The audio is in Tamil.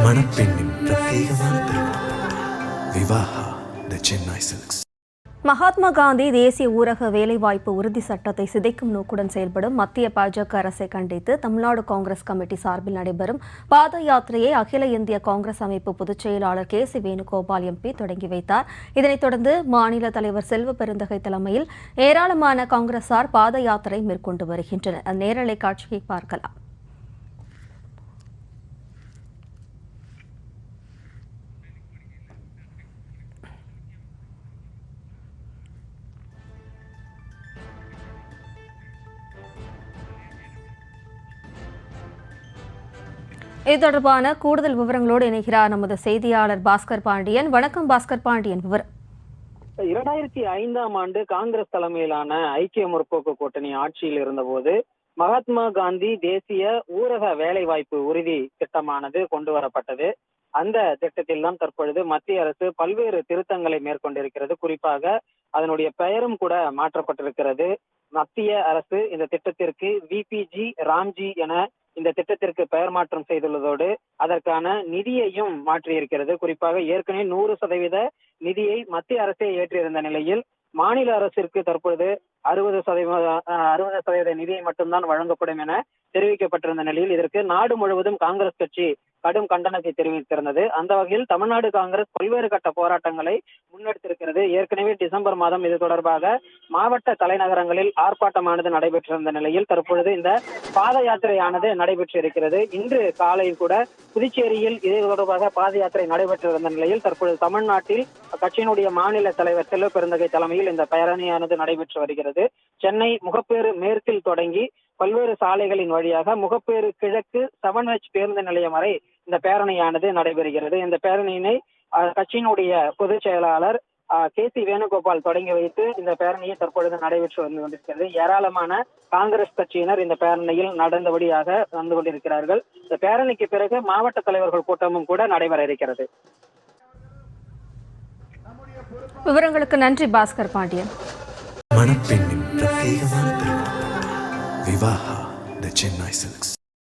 மணப்பெண்ணின் பிரத்யேகமான திருமணம் விவாஹா தி சென்னை சில்க்ஸ். மகாத்மா காந்தி தேசிய ஊரக வேலைவாய்ப்பு உறுதி சட்டத்தை சிதைக்கும் நோக்குடன் செயல்படும் மத்திய பாஜக அரசை கண்டித்து தமிழ்நாடு காங்கிரஸ் கமிட்டி சார்பில் நடைபெறும் பாத யாத்திரையை அகில இந்திய காங்கிரஸ் அமைப்பு பொதுச் செயலாளர் கே.சி. வேணுகோபால் எம்பி தொடங்கி வைத்தார். இதனைத் தொடர்ந்து மாநில தலைவர் செல்வ பெருந்தகை தலைமையில் ஏராளமான காங்கிரசார் பாத யாத்திரை மேற்கொண்டு வருகின்றனர். நேரலை காட்சியை பார்க்கலாம். இது தொடர்பான கூடுதல் விவரங்களோடு இணைகிறார் நமது செய்தியாளர் பாஸ்கர் பாண்டியன். வணக்கம் பாஸ்கர் பாண்டியன். விவரம் 2005 காங்கிரஸ் தலைமையிலான ஐக்கிய முற்போக்கு கூட்டணி ஆட்சியில் இருந்தபோது மகாத்மா காந்தி தேசிய ஊரக வேலைவாய்ப்பு உறுதி திட்டமானது கொண்டு வரப்பட்டது. அந்த திட்டத்தில் தான் தற்பொழுது மத்திய அரசு பல்வேறு திருத்தங்களை மேற்கொண்டிருக்கிறது. குறிப்பாக அதனுடைய பெயரும் கூட மாற்றப்பட்டிருக்கிறது. மத்திய அரசு இந்த திட்டத்திற்கு விபிஜி ராம்ஜி என இந்த திட்டத்திற்கு பெயர் மாற்றம் செய்துள்ளதோடு அதற்கான நிதியையும் மாற்றியிருக்கிறது. குறிப்பாக ஏற்கனவே 100% நிதியை மத்திய அரசே ஏற்றிருந்த நிலையில் மாநில அரசிற்கு தற்பொழுது 60% நிதியை மட்டும்தான் வழங்கப்படும் என தெரிவிக்கப்பட்டிருந்த நிலையில் இதற்கு நாடு முழுவதும் காங்கிரஸ் கட்சி கடும் கண்டனத்தை தெரிவித்திருந்தது. அந்த வகையில் தமிழ்நாடு காங்கிரஸ் பல்வேறு கட்ட போராட்டங்களை முன்னெடுத்திருக்கிறது. ஏற்கனவே டிசம்பர் மாதம் இது தொடர்பாக மாவட்ட தலைநகரங்களில் ஆர்ப்பாட்டமானது நடைபெற்றிருந்த நிலையில் தற்பொழுது இந்த பாத யாத்திரையானது நடைபெற்றிருக்கிறது. இன்று காலை கூட புதுச்சேரியில் இது தொடர்பாக பாத யாத்திரை நடைபெற்றிருந்த நிலையில் தற்பொழுது தமிழ்நாட்டில் கட்சியினுடைய மாநில தலைவர் செல்வ பெருந்தகை தலைமையில் இந்த பேரணியானது நடைபெற்று வருகிறது. சென்னை முகப்பேறு மேற்கில் தொடங்கி பல்வேறு சாலைகளின் வழியாக முகப்பேறு கிழக்கு 7H பேருந்து நிலையம் வரை இந்த பேரணியானது நடைபெறுகிறது. இந்த பேரணியினை கட்சியினுடைய பொதுச் செயலாளர் கே.சி. வேணுகோபால் தொடங்கி வைத்து இந்த பேரணியை தற்பொழுது நடைபெற்று வந்து கொண்டிருக்கிறது. ஏராளமான காங்கிரஸ் கட்சியினர் இந்த பேரணியில் நடந்தபடியாக வந்து கொண்டிருக்கிறார்கள். இந்த பேரணிக்கு பிறகு மாவட்ட தலைவர்கள் கூட்டமும் கூட நடைபெற இருக்கிறது. விவரங்களுக்கு நன்றி பாஸ்கர் பாண்டியன். மணப்பெண்ணின் பிரத்யேகமான திருமணம் விவாஹா தி சென்னை சில்க்ஸ்.